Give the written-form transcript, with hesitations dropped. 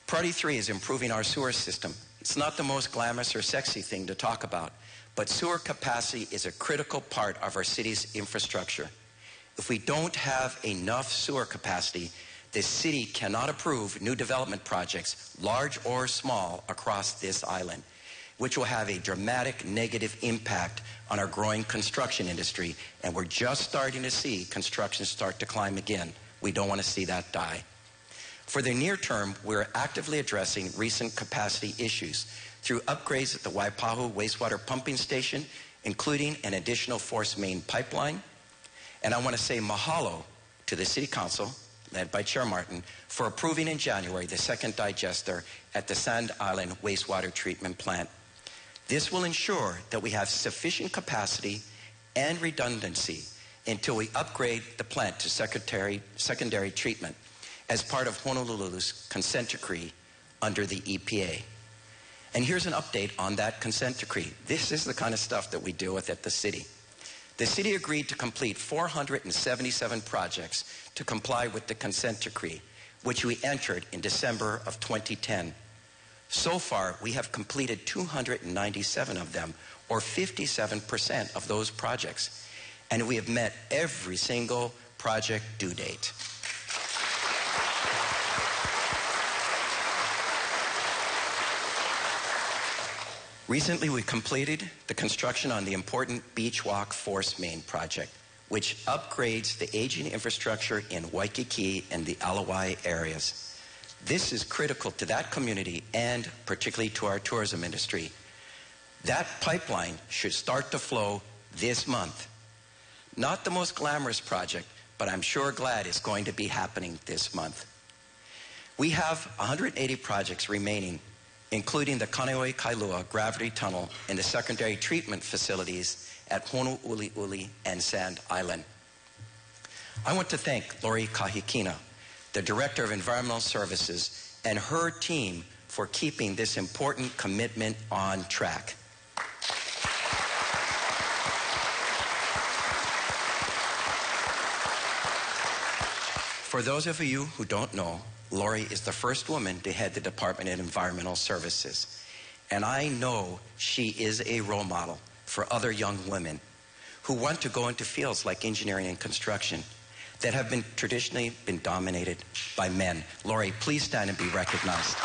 Priority 3 is improving our sewer system. It's not the most glamorous or sexy thing to talk about, but sewer capacity is a critical part of our city's infrastructure. If we don't have enough sewer capacity, the city cannot approve new development projects, large or small, across this island, which will have a dramatic negative impact on our growing construction industry. And we're just starting to see construction start to climb again. We don't want to see that die. For the near term, we're actively addressing recent capacity issues through upgrades at the Waipahu wastewater pumping station, including an additional force main pipeline. And I want to say mahalo to the City Council, led by Chair Martin, for approving in January the second digester at the Sand Island wastewater treatment plant. This will ensure that we have sufficient capacity and redundancy until we upgrade the plant to secondary treatment as part of Honolulu's consent decree under the EPA. And here's an update on that consent decree. This is the kind of stuff that we deal with at the city. The city agreed to complete 477 projects to comply with the consent decree, which we entered in December of 2010. So far, we have completed 297 of them, or 57% of those projects. And we have met every single project due date. Recently, we completed the construction on the important Beach Walk Force Main project, which upgrades the aging infrastructure in Waikiki and the Alawai areas. This is critical to that community and particularly to our tourism industry. That pipeline should start to flow this month. Not the most glamorous project, but I'm sure glad it's going to be happening this month. We have 180 projects remaining, including the Kaneohe Kailua Gravity Tunnel and the secondary treatment facilities at Honouliuli and Sand Island. I want to thank Lori Kahikina, the Director of Environmental Services, and her team for keeping this important commitment on track. For those of you who don't know, Lori is the first woman to head the Department of Environmental Services. And I know she is a role model for other young women who want to go into fields like engineering and construction that have traditionally been dominated by men. Lori, please stand and be recognized.